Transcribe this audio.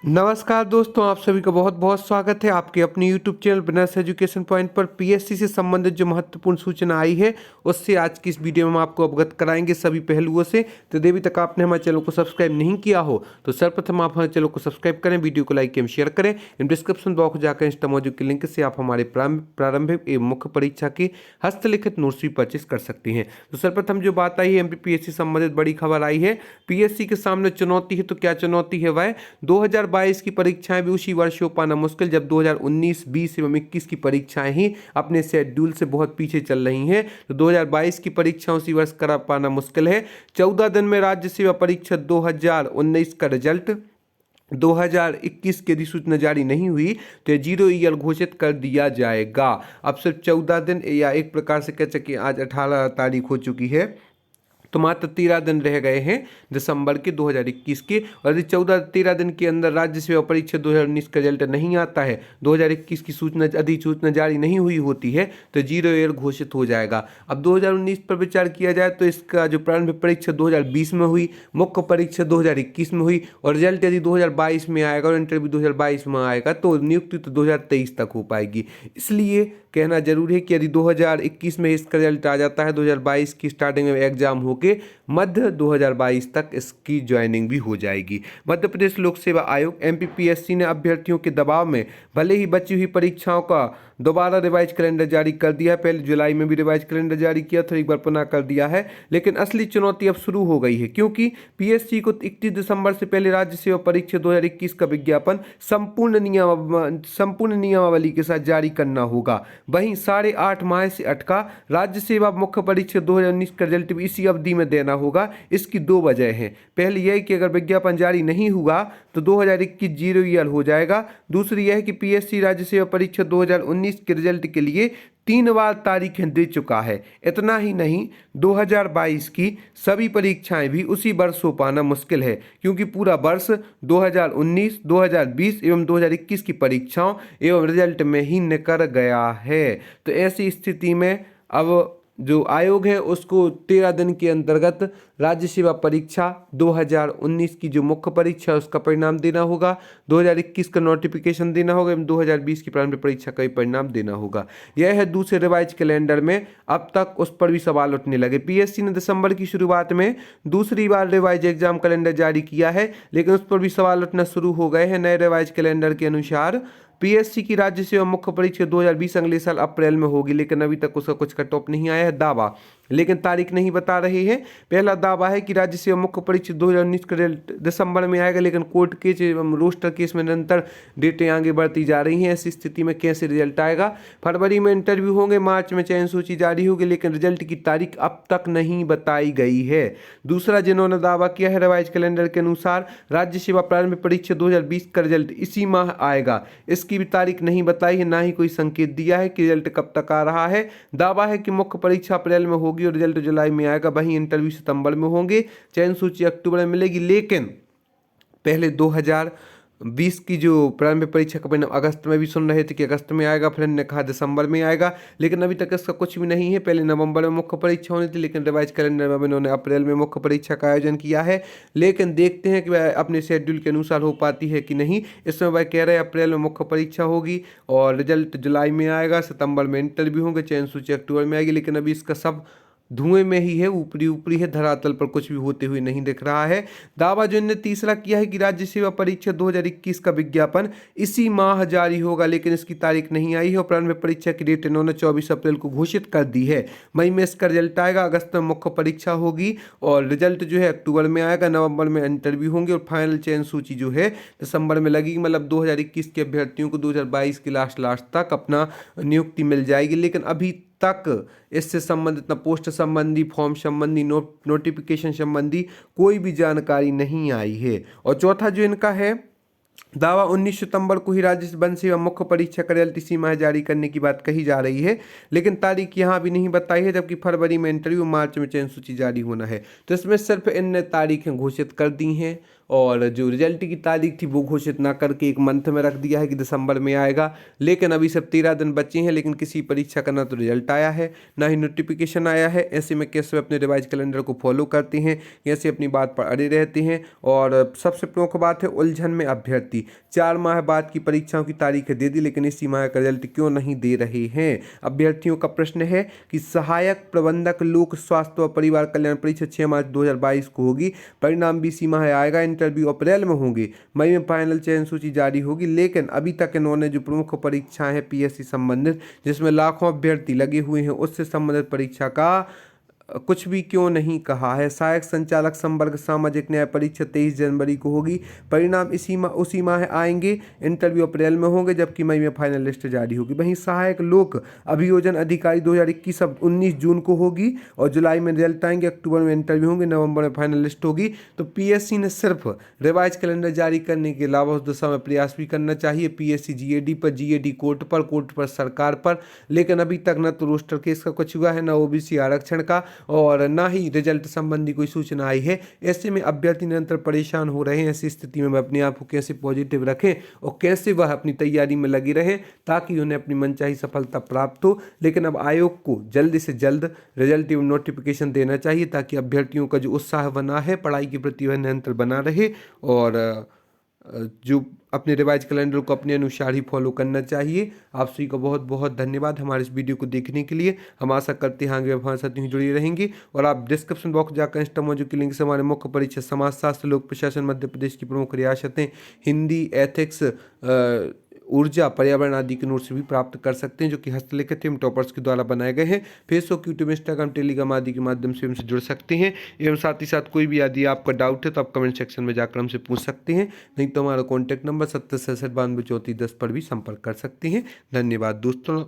नमस्कार दोस्तों, आप सभी का बहुत बहुत स्वागत है आपके अपने YouTube channel business education point पर। पीएससी से संबंधित जो महत्वपूर्ण सूचना आई है उससे आज की इस वीडियो में हम आपको अवगत कराएंगे सभी पहलुओं से। तो यदि अभी तक आपने हमारे चैनल को सब्सक्राइब नहीं किया हो तो सर्वप्रथम आप हमारे चैनल को सब्सक्राइब करें, वीडियो को लाइक एवं शेयर करें। इन डिस्क्रिप्शन बॉक्स जाकर इंस्टा मौजूद के लिंक से आप हमारे प्रारंभिक एवं मुख्य परीक्षा की हस्तलिखित नोट्स भी परचेस कर सकते हैं। तो सर्वप्रथम जो बात आई है एमपीपीएससी संबंधित बड़ी खबर आई है। पीएससी के सामने चुनौती है, तो क्या चुनौती है वह 2022 की परीक्षाएं भी उसी वर्ष हो पाना मुश्किल जब 2019, 20 एवं 21 की परीक्षाएं ही अपने शेड्यूल से बहुत पीछे चल रही हैं। तो 2022 की परीक्षा उसी वर्ष करा पाना मुश्किल है। 14 दिन में राज्य सेवा परीक्षा 2019 का रिजल्ट 2021 की अधिसूचना जारी नहीं हुई तो 0 ईयर घोषित कर दिया जाएगा। अब सिर्फ 14 दिन या एक प्रकार से कह सकें आज 18 तारीख हो चुकी है, तो मात्र 13 दिन रह गए हैं दिसंबर के 2021 के। और यदि 14-13 दिन के अंदर राज्य सेवा परीक्षा 2019 का रिजल्ट नहीं आता है, 2021 की अधिसूचना जारी नहीं हुई होती है, तो 0 ईयर घोषित हो जाएगा। अब 2019 पर विचार किया जाए तो इसका जो प्रारंभिक परीक्षा 2020 में हुई, मुख्य परीक्षा 2021 में हुई और रिजल्ट यदि 2022 में आएगा और इंटरव्यू 2022 में आएगा तो नियुक्ति तो 2023 तक हो पाएगी। इसलिए कहना जरूरी है कि यदि 2021 में इसका रिजल्ट आ जाता है, 2022 की स्टार्टिंग में एग्जाम होके मध्य 2022 तक इसकी ज्वाइनिंग भी हो जाएगी। मध्य प्रदेश लोक सेवा आयोग एमपीपीएससी ने अभ्यर्थियों के दबाव में भले ही बची हुई परीक्षाओं का दोबारा रिवाइज कैलेंडर जारी कर दिया है। पहले जुलाई में भी रिवाइज कैलेंडर जारी किया था, एक बार पुनः कर दिया है, लेकिन असली चुनौती अब शुरू हो गई है क्योंकि पीएससी को 31 दिसंबर से पहले राज्य सेवा परीक्षा 2021 का विज्ञापन संपूर्ण नियमावली के साथ जारी करना होगा। वहीं 8.5 माह से अटका राज्य सेवा मुख्य परीक्षा 2019 का रिजल्ट भी इसी अवधि में देना होगा। इसकी दो वजह हैं। पहली यह कि अगर विज्ञापन जारी नहीं हुआ तो 2021 0 ईयर हो जाएगा। दूसरी यह कि पीएससी राज्य सेवा परीक्षा 2019 के रिजल्ट के लिए 3 बार तारीखें दे चुका है। इतना ही नहीं, 2022 की सभी परीक्षाएं भी उसी वर्ष हो पाना मुश्किल है क्योंकि पूरा वर्ष 2019, 2020 एवं 2021 की परीक्षाओं एवं रिजल्ट में ही निकल गया है। तो ऐसी स्थिति में अब जो आयोग है उसको 13 दिन के अंतर्गत राज्य सेवा परीक्षा 2019 की जो मुख्य परीक्षा है उसका परिणाम देना होगा, 2021 का नोटिफिकेशन देना होगा एवं 2020 की प्रारंभिक परीक्षा का भी परिणाम देना होगा। यह है दूसरे रिवाइज कैलेंडर में अब तक उस पर भी सवाल उठने लगे। पीएससी ने दिसंबर की शुरुआत में दूसरी बार रिवाइज एग्जाम कैलेंडर जारी किया है, लेकिन उस पर भी सवाल उठना शुरू हो गए हैं। नए रिवाइज कैलेंडर के अनुसार पीएससी की राज्य सेवा मुख्य परीक्षा 2020 अगले साल अप्रैल में होगी, लेकिन अभी तक उसका कुछ कट ऑफ नहीं आया है दावा, लेकिन तारीख नहीं बता रहे हैं। पहला दावा है कि राज्य सेवा मुख्य परीक्षा 2019 का रिजल्ट दिसंबर में आएगा, लेकिन कोर्ट केस एवं रोस्टर केस में निरंतर डेटें आगे बढ़ती जा रही हैं। ऐसी स्थिति में कैसे रिजल्ट आएगा? फरवरी में इंटरव्यू होंगे, मार्च में चयन सूची जारी होगी, लेकिन रिजल्ट की तारीख अब तक नहीं बताई गई है। दूसरा जिन्होंने दावा किया है रिवाइज कैलेंडर के अनुसार राज्य सेवा प्रारंभिक परीक्षा 2020 का रिजल्ट इसी माह आएगा। इसकी भी तारीख नहीं बताई है, ना ही कोई संकेत दिया है कि रिजल्ट कब तक आ रहा है। दावा है कि मुख्य परीक्षा अप्रैल में होगी और रिजल्ट जुलाई में आएगा। वहीं इंटरव्यू सितंबर में होंगे, चयन सूची अक्टूबर में मिलेगी, लेकिन पहले 2020 की जो प्रारंभिक परीक्षा का परिणाम अगस्त में भी सुन रहे थे कि अगस्त में आएगा, फिर ने कहा दिसंबर में आएगा, लेकिन अभी तक इसका कुछ भी नहीं है। पहले नवंबर में मुख्य परीक्षा होनी थी, लेकिन रिवाइज कैलेंडर में इन्होंने अप्रैल में मुख्य परीक्षा का आयोजन किया है, लेकिन देखते हैं कि वह अपने शेड्यूल के अनुसार हो पाती है कि नहीं। इसमें वह कह रहे हैं अप्रैल में मुख्य परीक्षा होगी और रिजल्ट जुलाई में आएगा, सितंबर में इंटरव्यू होंगे, चयन सूची अक्टूबर में आएगी, लेकिन अभी इसका सब धुएं में ही है, ऊपरी ऊपरी है, धरातल पर कुछ भी होते हुए नहीं दिख रहा है। दावा जो इन्होंने तीसरा किया है कि राज्य सेवा परीक्षा 2021 का विज्ञापन इसी माह जारी होगा, लेकिन इसकी तारीख नहीं आई है और प्रारंभिक परीक्षा की डेट इन्होंने 24 अप्रैल को घोषित कर दी है। मई में इसका रिजल्ट आएगा, अगस्त में मुख्य परीक्षा होगी और रिजल्ट जो है अक्टूबर में आएगा, नवंबर में इंटरव्यू होंगे और फाइनल चयन सूची जो है दिसंबर में लगेगी। मतलब 2021 के अभ्यर्थियों को 2022 के लास्ट तक अपना नियुक्ति मिल जाएगी, लेकिन अभी तक इससे संबंधित न पोस्ट संबंधी, फॉर्म संबंधी, नोटिफिकेशन संबंधी कोई भी जानकारी नहीं आई है। और चौथा जो इनका है दावा, 19 सितंबर को ही राज्य वन सेवा मुख्य परीक्षा का रिजल्ट इसी माह जारी करने की बात कही जा रही है, लेकिन तारीख यहाँ भी नहीं बताई है, जबकि फरवरी में इंटरव्यू, मार्च में चयन सूची जारी होना है। तो इसमें सिर्फ इन तारीखें घोषित कर दी हैं और जो रिजल्ट की तारीख थी वो घोषित ना करके एक मंथ में रख दिया है कि दिसंबर में आएगा। लेकिन अभी सब 13 दिन बचे हैं, लेकिन किसी परीक्षा का ना तो रिजल्ट आया है ना ही नोटिफिकेशन आया है। ऐसे में कैसे अपने रिवाइज कैलेंडर को फॉलो करते हैं, कैसे अपनी बात पर अड़े रहते हैं। और सबसे प्रमुख बात है उलझन में अभ्यर्थी 4 माह बाद की परीक्षाओं की तारीखें दे दी, लेकिन इसी माह का रिजल्ट क्यों नहीं दे रहे हैं। अभ्यर्थियों का प्रश्न है कि सहायक प्रबंधक लोक स्वास्थ्य व परिवार कल्याण परीक्षा 6 मार्च 2022 को होगी, परिणाम भी इसी माह आएगा, इंटरव्यू अप्रैल में होंगे, मई में फाइनल चयन सूची जारी होगी। लेकिन अभी तक इन्होंने जो प्रमुख परीक्षाएं हैं पीएससी संबंधित, जिसमें लाखों अभ्यर्थी लगे हुए हैं, उससे संबंधित परीक्षा का कुछ भी क्यों नहीं कहा है। सहायक संचालक संवर्ग सामाजिक न्याय परीक्षा 23 जनवरी को होगी, परिणाम उसी माह आएंगे, इंटरव्यू अप्रैल में होंगे, जबकि मई में फाइनल लिस्ट जारी होगी। वहीं सहायक लोक अभियोजन अधिकारी 2021 अब 19 जून को होगी और जुलाई में रिजल्ट आएंगे, अक्टूबर में इंटरव्यू होंगे, नवंबर में फाइनल लिस्ट होगी। तो पीएससी ने सिर्फ रिवाइज कैलेंडर जारी करने के अलावा उस दिशा में प्रयास भी करना चाहिए, पीएससी जीएडी पर, जीएडी कोर्ट पर सरकार पर। लेकिन अभी तक न तो रोस्टर केस का कुछ हुआ है, न ओबीसी आरक्षण का, और ना ही रिजल्ट संबंधी कोई सूचना आई है। ऐसे में अभ्यर्थी निरंतर परेशान हो रहे हैं। ऐसी स्थिति में वह अपने आप को कैसे पॉजिटिव रखें और कैसे वह अपनी तैयारी में लगे रहें ताकि उन्हें अपनी मनचाही सफलता प्राप्त हो। लेकिन अब आयोग को जल्द से जल्द रिजल्ट एवं नोटिफिकेशन देना चाहिए ताकि अभ्यर्थियों का जो उत्साह बना है पढ़ाई के प्रति वह निरंतर बना रहे और जो अपने रिवाइज कैलेंडर को अपने अनुसार ही फॉलो करना चाहिए। आप सभी को बहुत बहुत धन्यवाद हमारे इस वीडियो को देखने के लिए। हम आशा करते हैं आगे हमारे साथ यूँ जुड़े रहेंगे। और आप डिस्क्रिप्शन बॉक्स जाकर इंस्टामोजो के लिंक से हमारे मुख्य परीक्षा समाजशास्त्र, लोक प्रशासन, मध्य प्रदेश की प्रमुख रियासतें, हिंदी, एथिक्स, ऊर्जा, पर्यावरण आदि के नोट्स भी प्राप्त कर सकते हैं, जो कि हस्तलिखित एवं टॉपर्स के द्वारा बनाए गए हैं। फेसबुक, यूट्यूब, इंस्टाग्राम, टेलीग्राम आदि के माध्यम से हमसे जुड़ सकते हैं। एवं साथ ही साथ कोई भी यदि आपका डाउट है तो आप कमेंट सेक्शन में जाकर हमसे पूछ सकते हैं, नहीं तो हमारा कॉन्टैक्ट नंबर 70 67 92 34 10 पर भी संपर्क कर सकते हैं। धन्यवाद दोस्तों।